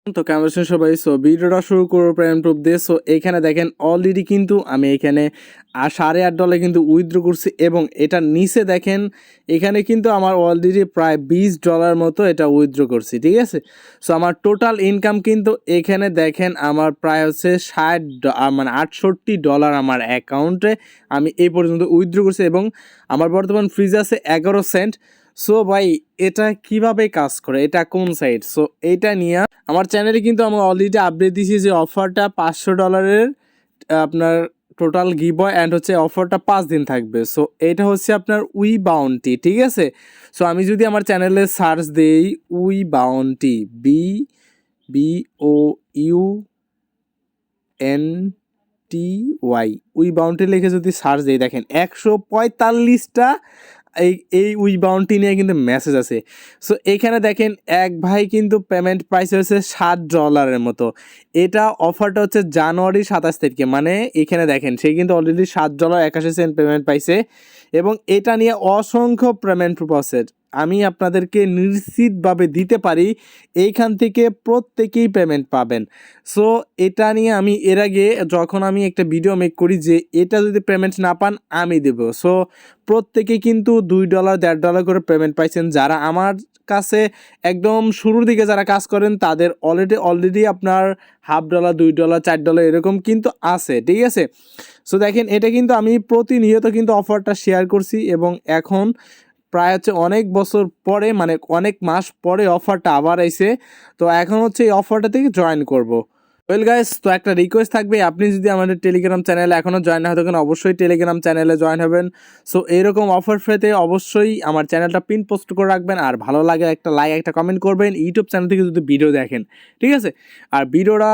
তো কেমন আছেন সবাই? সো ভিডিওটা শুরু করবো প্রাইম প্রুফ দিয়ে। সো এখানে দেখেন অলরেডি কিন্তু আমি এখানে $8.5 কিন্তু উইথড্র করছি এবং এটার নিচে দেখেন এখানে কিন্তু আমার অলরেডি প্রায় $20 মতো এটা উইথড্র করছি, ঠিক আছে। সো আমার টোটাল ইনকাম কিন্তু এখানে দেখেন আমার প্রায় হচ্ছে মানে $68 আমার অ্যাকাউন্টে আমি এই পর্যন্ত উইথড্র করছি এবং আমার বর্তমান ফ্রিজ আছে 11 সেন্ট। সো ভাই এটা কিভাবে কাজ করে, এটা কোন সাইট? সো এইটা নিয়ে আমার চ্যানেলে কিন্তু আমি অলরেডি আপডেট দিয়েছি যে অফারটা $500 আপনার টোটাল গিভঅ্যাওয়ে অ্যান্ড হচ্ছে অফারটা 5 দিন থাকবে। সো এটা হচ্ছে আপনার উইবাউন্টি, ঠিক আছে। সো আমি যদি আমার চ্যানেলে সার্চ দিই উইবাউন্টি BOUNTY উইবাউন্টি লিখে যদি সার্চ দিই দেখেন 145টা এই উইবাউন্টি নিয়ে কিন্তু মেসেজ আছে। সো এখানে দেখেন এক ভাই কিন্তু পেমেন্ট প্রাইস হচ্ছে $7 মতো। এটা অফারটা হচ্ছে জানুয়ারি 27 তারিখে, মানে এখানে দেখেন সে কিন্তু অলরেডি $7.81 পেমেন্ট পাইছে এবং এটা নিয়ে অসংখ্য পেমেন্ট প্রসেস আমি আপনাদেরকে নিশ্চিতভাবে দিতে পারি এইখান থেকে প্রত্যেকেই পেমেন্ট পাবেন। সো এটা নিয়ে আমি এর আগে যখন আমি একটা ভিডিও মেক করি যে এটা যদি পেমেন্ট না পান আমি দেব। সো প্রত্যেকে কিন্তু $2 $1.5 করে পেমেন্ট পাইছেন। যারা আমার কাছে একদম শুরুর দিকে যারা কাজ করেন তাদের অলরেডি আপনার $1/2 $2 $4 এরকম কিন্তু আছে, ঠিক আছে। সো দেখেন এটা কিন্তু আমি প্রতিনিয়ত কিন্তু অফারটা শেয়ার করছি এবং এখন প্রায় হচ্ছে অনেক বছর পরে, মানে অনেক মাস পরে অফারটা আবার আইছে। তো এখন হচ্ছে এই অফারটা থেকে জয়েন করব। ওয়েল গাইস, তো একটা রিকোয়েস্ট থাকবে, আপনি যদি আমাদের টেলিগ্রাম চ্যানেলে এখনও জয়েন না হয়ে থাকেন অবশ্যই টেলিগ্রাম চ্যানেলে জয়েন হবেন। সো এরকম অফার পেতে অবশ্যই আমার চ্যানেলটা পিন পোস্ট করে রাখবেন আর ভালো লাগে একটা লাইক একটা কমেন্ট করবেন ইউটিউব চ্যানেল থেকে যদি ভিডিও দেখেন, ঠিক আছে। আর ভিডিওটা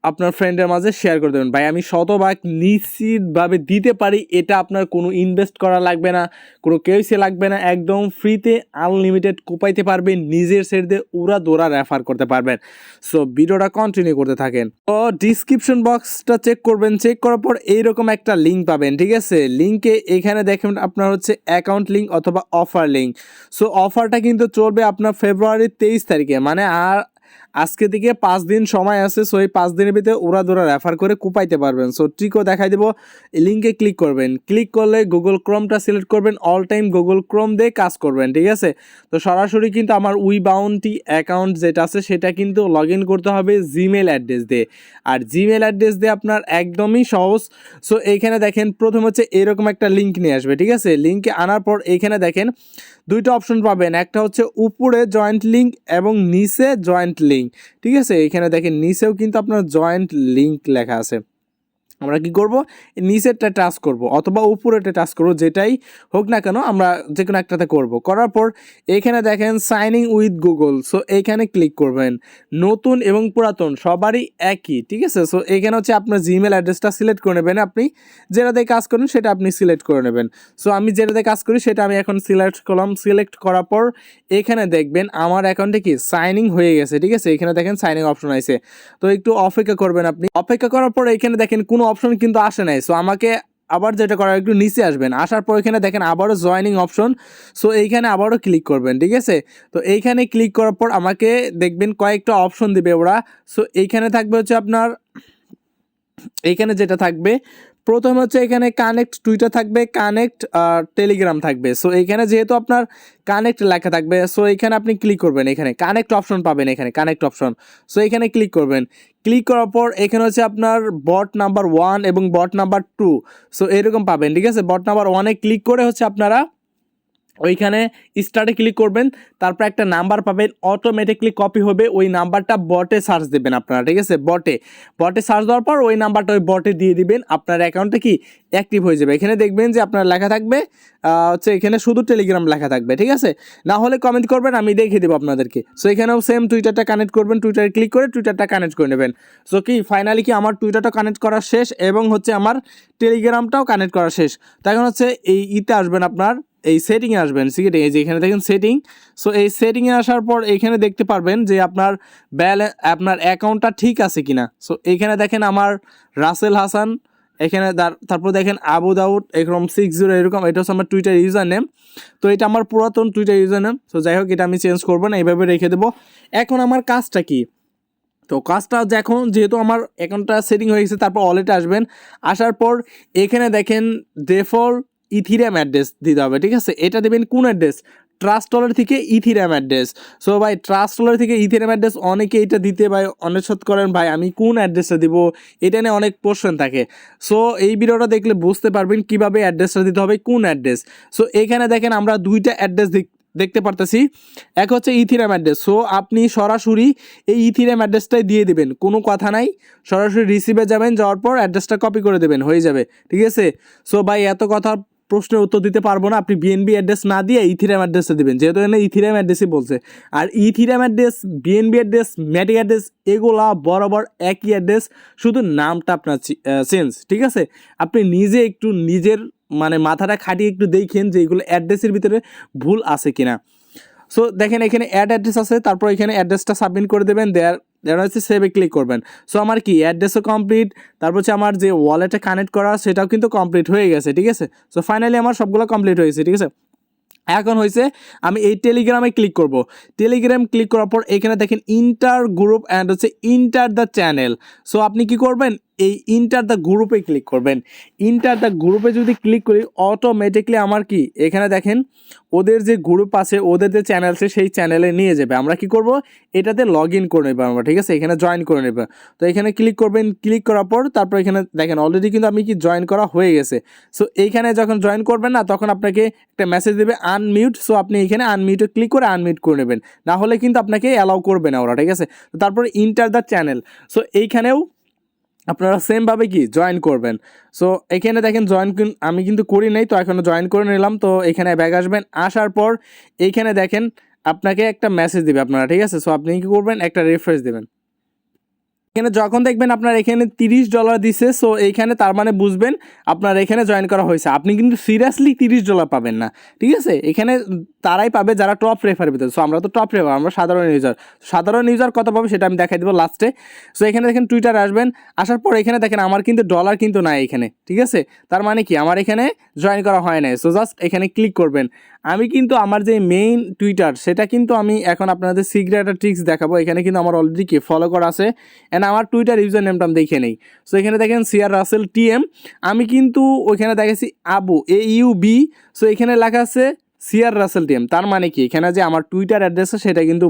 আপনার ফ্রেন্ডের মাঝে শেয়ার করে দেবেন। ভাই আমি শতভাগ নিশ্চিতভাবে দিতে পারি এটা আপনার কোনো ইনভেস্ট করা লাগবে না, কোনো কেউসি লাগবে না, একদম ফ্রিতে আনলিমিটেড কোপাইতে পারবেন, নিজের সেট দিয়ে উড়া দৌড়া রেফার করতে পারবেন। সো ভিডিওটা কন্টিনিউ করতে থাকেন। তো ডিসক্রিপশন বক্সটা চেক করবেন, চেক করার পর এইরকম একটা লিঙ্ক পাবেন, ঠিক আছে। লিঙ্কে এখানে দেখেন আপনার হচ্ছে অ্যাকাউন্ট লিঙ্ক অথবা অফার লিঙ্ক। সো অফারটা কিন্তু চলবে আপনার ফেব্রুয়ারি 23 তারিখে, মানে আর আজকে থেকে 5 দিন সময় আছে। সো এই 5 দিনের ভিতরে ওরা দোরা রেফার করে কুপাইতে পারবেন। সো ট্রিকও দেখাই দেবো, লিঙ্কে ক্লিক করবেন, ক্লিক করলে গুগল ক্রোমটা সিলেক্ট করবেন, অল টাইম গুগল ক্রোম দিয়ে কাজ করবেন, ঠিক আছে। তো সরাসরি কিন্তু আমার উইবাউন্টি অ্যাকাউন্ট যেটা আছে সেটা কিন্তু লগ ইন করতে হবে জিমেল অ্যাড্রেস দিয়ে, আর জিমেল অ্যাড্রেস দিয়ে আপনার একদমই সহজ। সো এইখানে দেখেন প্রথম হচ্ছে এরকম একটা লিঙ্ক নিয়ে আসবে, ঠিক আছে। লিঙ্কে আনার পর এইখানে দেখেন দুইটা অপশন পাবেন, একটা হচ্ছে উপরে জয়েন্ট লিঙ্ক এবং নিচে জয়েন্ট লিঙ্ক, ঠিক আছে। এখানে দেখেন নিচেও কিন্তু আপনার জয়েন্ট লিঙ্ক লেখা আছে। আমরা কি করব, নিচেরটা টাচ করব অথবা উপরেরটা টাচ করব, যেটাই হোক না কেন আমরা যে কোনো একটাতে করব। করার পর এখানে দেখেন সাইনিং উইথ গুগল, সো এইখানে ক্লিক করবেন। নতুন এবং পুরাতন সবারই একই, ঠিক আছে। সো এইখানে হচ্ছে আপনার জিমেল অ্যাড্রেসটা সিলেক্ট করে নেবেন, আপনি যেটাতে কাজ করেন সেটা আপনি সিলেক্ট করে নেবেন। সো আমি যেটাতে কাজ করি সেটা আমি এখন সিলেক্ট করলাম। সিলেক্ট করার পর এখানে দেখবেন আমার অ্যাকাউন্টে কি সাইনিং হয়ে গেছে, ঠিক আছে। এখানে দেখেন সাইনিং অপশন আছে, তো একটু অপেক্ষা করবেন। আপনি অপেক্ষা করার পর এখানে দেখেন কোনো অপশন কিন্তু আসে নাই। সো আমাকে আবার যেটা করা, একটু নিচে আসবেন, আসার পর এখানে দেখেন আবারও জয়েনিং অপশন। সো এইখানে আবারও ক্লিক করবেন, ঠিক আছে। তো এইখানে ক্লিক করার পর আমাকে দেখবেন কয়েকটা অপশন দিবে ওরা। সো এইখানে থাকবে হচ্ছে আপনার, এইখানে যেটা থাকবে প্রথমে হচ্ছে এখানে কানেক্ট টুইটার থাকবে, কানেক্ট টেলিগ্রাম থাকবে। সো এইখানে যেহেতু আপনার কানেক্ট লেখা থাকবে, সো এখানে আপনি ক্লিক করবেন, এখানে কানেক্ট অপশন পাবেন, এখানে কানেক্ট অপশন। সো এখানে ক্লিক করবেন, ক্লিক করার পর এখানে হচ্ছে আপনার বট নাম্বার 1 এবং বট নাম্বার 2, সো এরকম পাবেন, ঠিক আছে। বট নাম্বার 1-এ ক্লিক করে হচ্ছে আপনারা ওইখানে স্টার্টে ক্লিক করবেন, তারপর একটা নাম্বার পাবেন, অটোমেটিকলি কপি হবে, ওই নাম্বারটা বটে সার্চ দেবেন আপনারা, ঠিক আছে। বটে সার্চ দেওয়ার পর ওই নাম্বারটা ওই বটে দিয়ে দিবেন, আপনার অ্যাকাউন্টে কি অ্যাক্টিভ হয়ে যাবে। এখানে দেখবেন যে আপনার লেখা থাকবে হচ্ছে এখানে শুধু টেলিগ্রাম লেখা থাকবে, ঠিক আছে। না হলে কমেন্ট করবেন, আমি দেখিয়ে দেবো আপনাদেরকে। সো এখানেও সেম টুইটারটা কানেক্ট করবেন, টুইটারে ক্লিক করে টুইটারটা কানেক্ট করে নেবেন। সো কি ফাইনালি কি আমার টুইটারটা কানেক্ট করা শেষ এবং হচ্ছে আমার টেলিগ্রামটাও কানেক্ট করা শেষ। তো এখন হচ্ছে এই ইতে আসবেন, আপনার এই সেটিংয়ে আসবেন, ঠিক আছে। এই যে এখানে দেখেন সেটিং। সো এই সেটিংয়ে আসার পর এখানে দেখতে পারবেন যে আপনার আপনার অ্যাকাউন্টটা ঠিক আছে কিনা। সো এখানে দেখেন আমার রাসেল হাসান, এখানে তারপর দেখেন আবু দাউদ এরকম 60 এরকম, এটা হচ্ছে আমার টুইটার ইউজার নেম। তো এটা আমার পুরাতন টুইটার ইউজার নেম। সো যাই হোক এটা আমি চেঞ্জ করবো না, এইভাবে রেখে দেবো। এখন আমার কাজটা কি, তো তো কাজটা এখন যেহেতু আমার অ্যাকাউন্টটা সেটিং হয়ে গেছে, তারপর ওয়ালেটে আসবেন। আসার পর এখানে দেখেন ডিফল্ট ইথিরিয়াম অ্যাড্রেস দিতে হবে, ঠিক আছে। এটা দেবেন কোন অ্যাড্রেস? ট্রাস্ট ওয়ালেট থেকে ইথিরিয়াম অ্যাড্রেস। সো ভাই ট্রাস্ট ওয়ালেট থেকে ইথিরিয়াম অ্যাড্রেস অনেকে এটা দিতে ভাই অনিশ্চিত করেন, ভাই আমি কোন অ্যাড্রেসটা দিব, এটা নিয়ে অনেক প্রশ্ন থাকে। সো এই ভিডিওটা দেখলে বুঝতে পারবেন কিভাবে অ্যাড্রেসটা দিতে হবে, কোন অ্যাড্রেস। সো এখানে দেখেন আমরা দুইটা অ্যাড্রেস দেখতে পারতেছি। এক হচ্ছে ইথিরিয়াম অ্যাড্রেস। সো আপনি সরাসরি এই ইথিরিয়াম অ্যাড্রেসটাই দিয়ে দিবেন, কোনো কথা নাই। সরাসরি রিসিভে যাবেন, যাওয়ার পর অ্যাড্রেসটা কপি করে দেবেন, হয়ে যাবে, ঠিক আছে। সো ভাই এত কথা প্রশ্নের উত্তর দিতে পারবো না, আপনি বিএনবি অ্যাড্রেস না দিয়ে ইথিরিয়াম অ্যাড্রেসটা দিবেন, যেহেতু এখানে ইথিরিয়াম অ্যাড্রেসই বলছে। আর Ethereum address, BNB address, Matic address এগুলা বরাবর একই অ্যাড্রেস, শুধু নামটা আপনার চেঞ্জ, ঠিক আছে। আপনি নিজে একটু নিজের মানে মাথাটা খাটিয়ে একটু দেখেন যে এগুলো অ্যাড্রেসের ভিতরে ভুল আছে কিনা। সো দেখেন এখানে অ্যাড অ্যাড্রেস আছে, তারপর এখানে অ্যাড্রেসটা সাবমিট করে দেবেন, দেওয়ার হচ্ছে সেভে ক্লিক করবেন। সো আমার কি অ্যাড্রেসও কমপ্লিট, তারপর হচ্ছে আমার যে ওয়ালেটে কানেক্ট করা সেটাও কিন্তু কমপ্লিট হয়ে গেছে, ঠিক আছে। সো ফাইনালি আমার সবগুলো কমপ্লিট হয়েছে, ঠিক আছে। এখন হয়েছে আমি এই টেলিগ্রামে ক্লিক করব। টেলিগ্রাম ক্লিক করার পর এখানে দেখেন ইন্টার গ্রুপ অ্যান্ড হচ্ছে ইন্টার দ্য চ্যানেল। সো আপনি কি করবেন, এই ইন্টার দ্য গ্রুপে ক্লিক করবেন। ইন্টার দ্য গ্রুপে যদি ক্লিক করি অটোমেটিকলি আমার কি এখানে দেখেন ওদের যে গ্রুপ আছে, ওদের যে চ্যানেল আছে সেই চ্যানেলে নিয়ে যাবে। আমরা কি করব, এটাতে লগ ইন করে নেব আমরা, ঠিক আছে। এখানে জয়েন করে নেব। তো এখানে ক্লিক করবেন, ক্লিক করার পর তারপর এখানে দেখেন অলরেডি কিন্তু আমি কি জয়েন করা হয়ে গেছে। সো এইখানে যখন জয়েন করবেন না, তখন আপনাকে একটা মেসেজ দেবে আনমিউট। সো আপনি এখানে আনমিউটে ক্লিক করে আনমিউট করে নেবেন, না হলে কিন্তু আপনাকে অ্যালাউ করবে না ওরা, ঠিক আছে। তো তারপরে ইন্টার দ্য চ্যানেল। সো এইখানেও আপনারা সেমভাবে কি জয়েন করবেন। সো এখানে দেখেন আমি কিন্তু করি নাই, তো এখনও জয়েন করে নিলাম। তো এখানে ব্যাগ আসবেন, আসার পর এইখানে দেখেন আপনাকে একটা মেসেজ দেবে আপনারা, ঠিক আছে। সো আপনি কি করবেন, একটা রিফ্রেশ দেবেন। এখানে যখন দেখবেন আপনার এখানে $30 দিছে, সো এইখানে তার মানে বুঝবেন আপনার এখানে জয়েন করা হয়েছে। আপনি কিন্তু সিরিয়াসলি $30 পাবেন না, ঠিক আছে। এখানে তারাই পাবে যারা টপ রেফার ভিতরে। সো আমরা তো টপ রেফার, আমরা সাধারণ ইউজার কত পাবে সেটা আমি দেখাই দেবো লাস্টে। সো এখানে দেখেন টুইটার আসবেন, আসার পর এখানে দেখেন আমার কিন্তু ডলার কিন্তু নাই এখানে, ঠিক আছে। তার মানে কি আমার এখানে জয়েন করা হয় নাই। সো জাস্ট এখানে ক্লিক করবেন। আমি কিন্তু আমার যে মেইন টুইটার সেটা কিন্তু আমি এখন আপনাদের সিক্রেট একটা ট্রিক্স দেখাবো। এখানে কিন্তু আমার অলরেডি কি ফলো করা আছে, অ্যান্ড আমার টুইটার ইউজার নেমটা আমি দেখে নেই। সো এখানে দেখেন সিআর রাসেল টিএম, আমি কিন্তু ওইখানে দেখেছি আবু AUB। সো এখানে লেখা আছে সিআর রাসেল টিএম, তার মানে কি এখানে যে আমার টুইটার অ্যাড্রেস সেটা কিন্তু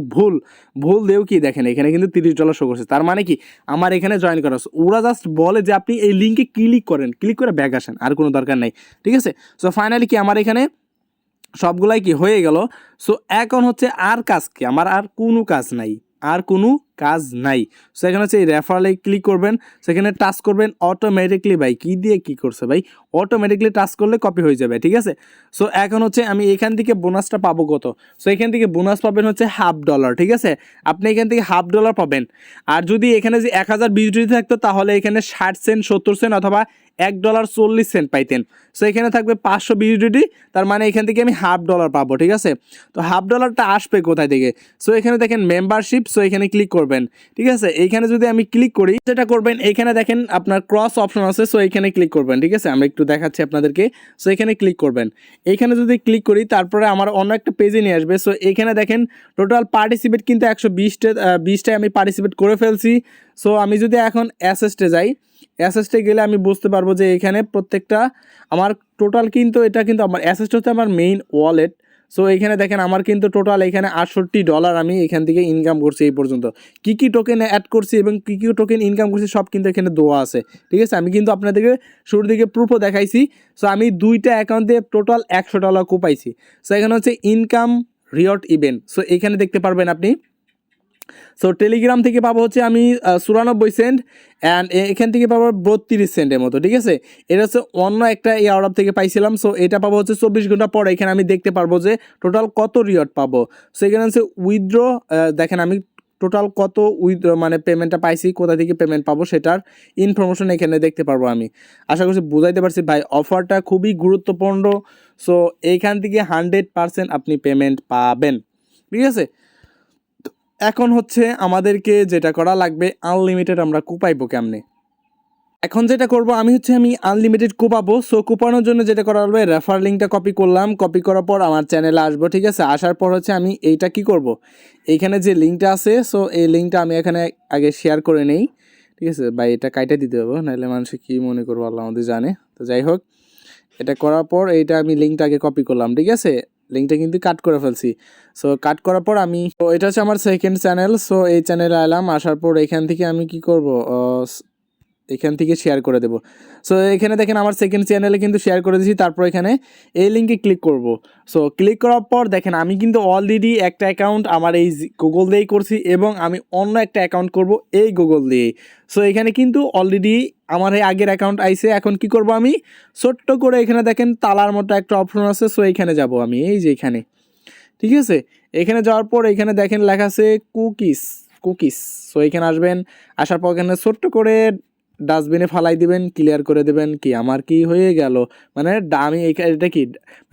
ভুল দেও কি দেখেন এখানে কিন্তু $30 শো করছে। তার মানে কি আমার এখানে জয়েন করা আছে। ওরা জাস্ট বলে যে আপনি এই লিঙ্কে ক্লিক করেন, ক্লিক করে ব্যাক আসেন, আর কোনো দরকার নাই, ঠিক আছে। সো ফাইনালি কি আমার এখানে সবগুলাই কি হয়ে গেল। সো এখন হচ্ছে আর কাজ কি, আমার আর কোনো কাজ নাই, আর কোনো কাজ নাই। সো এখানে হচ্ছে এই রেফারেলে ক্লিক করবেন, সেখানে টাচ করবেন অটোমেটিকলি। ভাই কী দিয়ে কী করছে ভাই, অটোমেটিকলি টাচ করলে কপি হয়ে যাবে, ঠিক আছে। সো এখন হচ্ছে আমি এখান থেকে বোনাসটা পাবো কত। সো এখান থেকে বোনাস পাবেন হচ্ছে $50, ঠিক আছে। আপনি এখান থেকে $50 পাবেন। আর যদি এখানে যে 1000 BUSD থাকতো তাহলে এখানে 60 সেন্ট 70 সেন্ট অথবা $1.40 পাইতেন। সো এখানে থাকবে 500 BUSD, তার মানে এখান থেকে আমি $50 পাবো, ঠিক আছে। তো $50টা আসবে কোথায় থেকে। সো এখানে দেখেন মেম্বারশিপ, সো এখানে ক্লিক করবেন, ঠিক আছে। এইখানে যদি আমি ক্লিক করি যেটা করবেন, এইখানে দেখেন আপনার ক্রস অপশন আছে। সো এখানে ক্লিক করবেন, ঠিক আছে। আমরা একটু দেখাচ্ছি আপনাদেরকে। সো এখানে ক্লিক করবেন, এইখানে যদি ক্লিক করি তারপরে আমার অন্য একটা পেজে নিয়ে আসবে। সো এখানে দেখেন টোটাল পার্টিসিপেট কিন্তু 120টায় আমি পার্টিসিপেট করে ফেলছি। সো আমি যদি এখন অ্যাসেস্টে যাই, অ্যাসেস্টে গেলে আমি বুঝতে পারবো যে এখানে প্রত্যেকটা আমার টোটাল কিন্তু এটা কিন্তু আমার অ্যাসেস্ট হচ্ছে আমার মেইন ওয়ালেট। সো এখানে দেখেন আমার কিন্তু টোটাল এখানে $68 আমি এখান থেকে ইনকাম করছি এই পর্যন্ত। কী কী টোকেন অ্যাড করছি এবং কী কী টোকেন ইনকাম করছি সব কিন্তু এখানে দেওয়া আছে, ঠিক আছে। আমি কিন্তু আপনাদেরকে শুরুর দিকে প্রুফও দেখাইছি। সো আমি দুইটা অ্যাকাউন্ট দিয়ে টোটাল $100 কোপাইছি। সো এখানে হচ্ছে ইনকাম রিওয়ার্ড ইভেন্ট। সো এখানে দেখতে পারবেন আপনি। সো টেলিগ্রাম থেকে পাবো হচ্ছে আমি 94 সেন্ট, অ্যান্ড এখান থেকে পাবো 32 সেন্টের মতো, ঠিক আছে। এটা হচ্ছে অন্য একটা এয়ারড্রপ থেকে পাইছিলাম। সো এটা পাবো হচ্ছে 24 ঘন্টা পরে। এখানে আমি দেখতে পারবো যে টোটাল কত রিওয়ার্ড পাবো। সো এখানে হচ্ছে উইথড্র, দেখেন আমি টোটাল কত উইথড্র মানে পেমেন্টটা পাইছি, কোথা থেকে পেমেন্ট পাবো সেটার ইনফরমেশন এখানে দেখতে পারবো আমি। আশা করছি বুঝাইতে পারছি ভাই, অফারটা খুবই গুরুত্বপূর্ণ। সো এইখান থেকে 100% আপনি পেমেন্ট পাবেন, ঠিক আছে। এখন হচ্ছে আমাদেরকে যেটা করা লাগবে, আনলিমিটেড আমরা কোপাইবো কেমনে। এখন যেটা করব আমি আনলিমিটেড কোপাবো। সো কোপানোর জন্য যেটা করা হবে, রেফার লিঙ্কটা কপি করলাম, কপি করার পর আমার চ্যানেলে আসবো, ঠিক আছে। আসার পর আমি এইটা কি করব, এইখানে যে লিঙ্কটা আছে, সো এই লিঙ্কটা আমি এখানে আগে শেয়ার করে নেই, ঠিক আছে। বা এটা কাইটা দিতে হবে, নাহলে মানুষ কি মনে করবো আল্লাহ আমাদের জানে। তো যাই হোক, এটা করার পর এইটা আমি লিঙ্কটা আগে কপি করলাম, ঠিক আছে। লিঙ্কটা কিন্তু কাট করে ফেলছি। সো কাট করার পর আমি, তো এটা হচ্ছে আমার সেকেন্ড চ্যানেল। সো এই চ্যানেলে এলাম, আসার পর এখান থেকে আমি কি করব, এখান থেকে শেয়ার করে দেবো। সো এখানে দেখেন আমার সেকেন্ড চ্যানেলে কিন্তু শেয়ার করে দিয়েছি। তারপর এখানে এই লিঙ্কে ক্লিক করব। সো ক্লিক করার পর দেখেন আমি কিন্তু অলরেডি একটা অ্যাকাউন্ট আমার এই গুগল দিয়েই করছি এবং আমি অন্য একটা অ্যাকাউন্ট করব এই গুগল দিয়েই। সো এখানে কিন্তু অলরেডি আমার এই আগের অ্যাকাউন্ট আইছে। এখন কি করব, আমি ছোট্ট করে এখানে দেখেন তালার মতো একটা অপশন আছে। সো এখানে যাব আমি, এই যে এখানে, ঠিক আছে। এখানে যাওয়ার পর এখানে দেখেন লেখা আছে কুকিস। সো এখানে আসবেন, আসার পর এখানে ছোট্ট করে ডাস্টবিনে ফালাই দিবেন, ক্লিয়ার করে দেবেন। কি আমার কি হয়ে গেল, মানে আমি এটা কি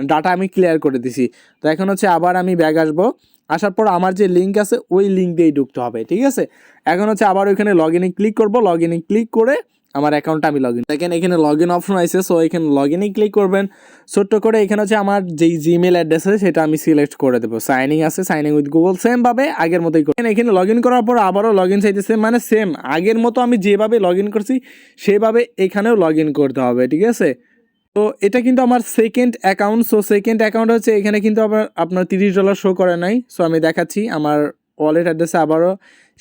ডাটা আমি ক্লিয়ার করে দিছি। তো এখন আবার আমি ব্যাগ আসবো, আসার পর আমার যে লিঙ্ক আছে ওই লিঙ্ক দিয়েই ঢুকতে হবে, ঠিক আছে। এখন আবার ওইখানে লগ ইনে ক্লিক করবো, লগ ইনে ক্লিক করে আমার অ্যাকাউন্টটা আমি লগ ইন, দেখেন এখানে লগ ইন অপশন আছে। সো এখানে লগ ইনে ক্লিক করবেন, ছোট্ট করে এখানে আমার যেই জিমেল অ্যাড্রেস আছে সেটা আমি সিলেক্ট করে দেবো। সাইনিং আছে, সাইনিং উইথ গুগল, সেমভাবে আগের মতোই করবেন। এখানে লগ ইন করার পর আবারও লগ ইন চাইতেছে, মানে সেম আগের মতো আমি যেভাবে লগ ইন করছি সেভাবে এখানেও লগ ইন করতে হবে, ঠিক আছে। তো এটা কিন্তু আমার second account. So second account এখানে কিন্তু আপনার $30 শো করে নাই। সো আমি দেখাচ্ছি আমার ওয়ালেট অ্যাড্রেসে আবারও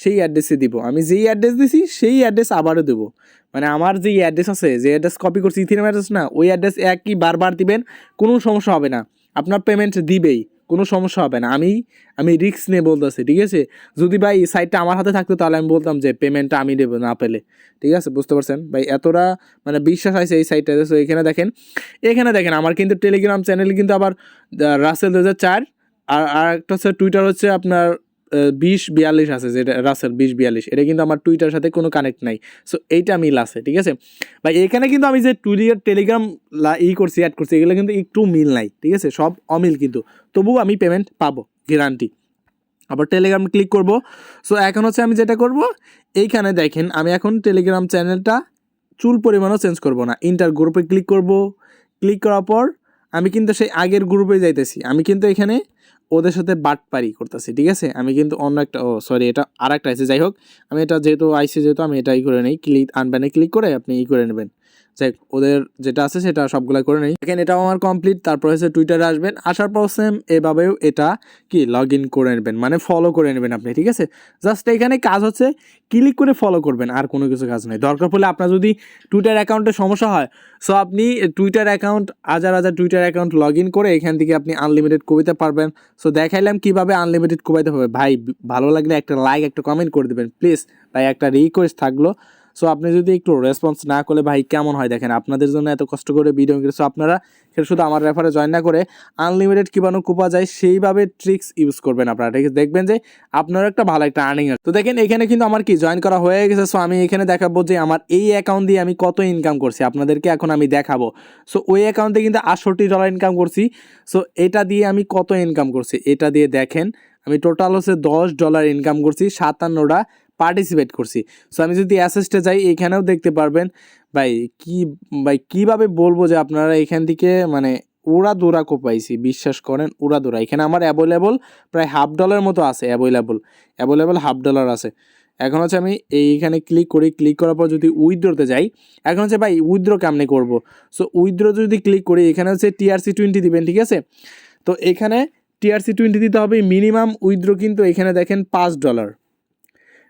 সেই অ্যাড্রেসে দিব, আমি যেই অ্যাড্রেস দিছি সেই অ্যাড্রেস আবারও দেবো। মানে আমার যেই অ্যাড্রেস আছে, যে অ্যাড্রেস কপি করছি ইথিরিয়াম অ্যাড্রেস না, ওই অ্যাড্রেস একই বারবার দিবেন, কোনো সমস্যা হবে না, আপনার পেমেন্ট দিবেই, কোনো সমস্যা হবে না। আমি রিস্ক নিয়ে বলতেছি, ঠিক আছে। যদি ভাই এই সাইটটা আমার হাতে থাকতো তাহলে আমি বলতাম যে পেমেন্টটা আমি দেবো না পেলে, ঠিক আছে, বুঝতে পারছেন ভাই। এতটা মানে বিশ্বাস আছে এই সাইটটাতে। সো এখানে দেখেন আমার কিন্তু টেলিগ্রাম চ্যানেলে কিন্তু আবার রাসেল 2004, আর একটা টুইটার আপনার 2042 আছে, যেটা রাসেল 2042, এটা কিন্তু আমার টুইটার সাথে কোনো কানেক্ট নাই। সো এইটা মিল আছে, ঠিক আছে ভাই। এখানে কিন্তু আমি যে টেলিগ্রাম অ্যাড করছি এগুলো কিন্তু একটু মিল নাই, ঠিক আছে, সব অমিল, কিন্তু তবুও আমি পেমেন্ট পাবো গ্যারান্টি। আবার টেলিগ্রাম ক্লিক করব। সো এখন আমি যেটা করব, এইখানে দেখেন আমি এখন টেলিগ্রাম চ্যানেলটা চুল পরিমাণও চেঞ্জ করব না, ইন্টার গ্রুপে ক্লিক করব। ক্লিক করার পর আমি কিন্তু সেই আগের গ্রুপে যাইতেছি, আমি কিন্তু এখানে ওদের সাথে বাটপারি করতেছি, ঠিক আছে। আমি কিন্তু অন্য একটা, সরি এটা আর একটা আছে, যাই হোক আমি এটা যেহেতু আমি এটাই করে নেই। আনবানে ক্লিক করে আপনি করে নেবেন, যাই ওদের যেটা আছে সেটা সবগুলো করে নেই। দেখেন এটাও আমার কমপ্লিট। তারপর টুইটারে আসবেন, আসার পর সেম এভাবেও এটা কি লগ ইন করে নেবেন, মানে ফলো করে নেবেন আপনি, ঠিক আছে। জাস্ট এখানে কাজ ক্লিক করে ফলো করবেন, আর কোনো কিছু কাজ নেই। দরকার পড়লে আপনার যদি টুইটার অ্যাকাউন্টে সমস্যা হয়, সো আপনি টুইটার অ্যাকাউন্ট হাজার টুইটার অ্যাকাউন্ট লগ ইন করে এখান থেকে আপনি আনলিমিটেড কবিতা পারবেন। সো দেখাইলাম কীভাবে আনলিমিটেড কবিতা হবে। ভাই ভালো লাগলে একটা লাইক, একটা কমেন্ট করে দেবেন প্লিজ ভাই, একটা রিকোয়েস্ট থাকলো। সো আপনি যদি একটু রেসপন্স না করলে ভাই কেমন হয়, দেখেন আপনাদের জন্য এত কষ্ট করে ভিডিও করেছি, আপনারা শুধু আমার রেফারে জয়েন না করে আনলিমিটেড কীভাবে কোপা যায় সেইভাবে ট্রিক্স ইউজ করবেন আপনারা, ঠিক আছে। দেখবেন যে আপনার একটা ভালো একটা আর্নিং আছে। তো দেখেন এখানে কিন্তু আমার কি জয়েন করা হয়ে গেছে। সো আমি এখানে দেখাবো যে আমার এই অ্যাকাউন্ট দিয়ে আমি কত ইনকাম করছি, আপনাদেরকে এখন আমি দেখাবো। সো ওই অ্যাকাউন্টে কিন্তু $68 ইনকাম করছি। সো এটা দিয়ে আমি কত ইনকাম করছি, এটা দিয়ে দেখেন আমি টোটাল $10 ইনকাম করছি, 57টা পার্টিসিপেট করছি। সো আমি যদি অ্যাসেসটে যাই এখানেও দেখতে পারবেন ভাই। কীভাবে বলবো যে আপনারা এখান থেকে মানে উড়াদুরা কোপাইছি, বিশ্বাস করেন উড়াদুরা। এখানে আমার অ্যাভেলেবল প্রায় $50 মতো আছে, অ্যাভেলেবল $50 আছে। এখন আমি এইখানে ক্লিক করি, ক্লিক করার পর যদি উইথড্রোতে যাই, এখন ভাই উইথড্রো কেমনে করবো। সো উইথড্রো যদি ক্লিক করি, এখানে TRC20 দিবেন, ঠিক আছে। তো এখানে TRC20 দিতে হবে মিনিমাম। উইথড্রো কিন্তু এখানে দেখেন $5,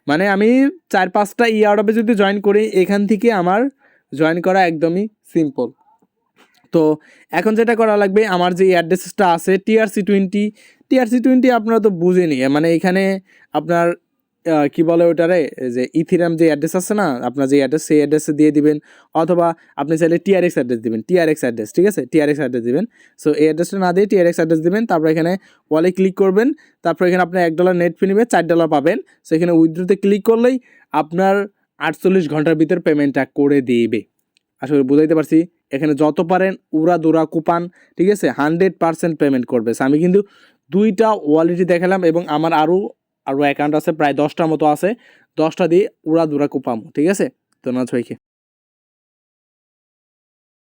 মানে আমি 4-5টা ইয়ারডবে যদি জয়েন করি, এখান থেকে আমার জয়েন করা একদমই সিম্পল। তো এখন যেটা করা লাগবে, আমার যে অ্যাড্রেসটা আছে TRC20 আপনারা তো বুঝেনি, মানে এখানে আপনার কি বলে ওটারে, যে ইথিরিয়াম যে অ্যাড্রেস আছে না, আপনার যে অ্যাড্রেস সেই অ্যাড্রেসে দিয়ে দিবেন, অথবা আপনি চাইলে TRX অ্যাড্রেস দিবেন, TRX অ্যাড্রেস, ঠিক আছে, TRX অ্যাড্রেস দিবেন। সো এই অ্যাড্রেসটা না দিয়ে TRX অ্যাড্রেস দিবেন, তারপর এখানে ওয়ালে ক্লিক করবেন, তারপর এখানে আপনার $1 নেট ফি নেবে, $4 পাবেন। সো এখানে উইথড্রোতে ক্লিক করলেই আপনার 48 ঘন্টার ভিতর পেমেন্টটা করে দিবে। আসলে বুঝাইতে পারছি, এখানে যত পারেন উড়াদুরা কুপান, ঠিক আছে, 100% পেমেন্ট করবে। আমি কিন্তু 2টা ওয়ালেটই দেখালাম এবং আমার আরও অ্যাকাউন্ট আছে প্রায় 10টার মতো আছে, 10টা দিয়ে উড়াদুরা কুপাম, ঠিক আছে। ধন্যবাদ সবাইকে।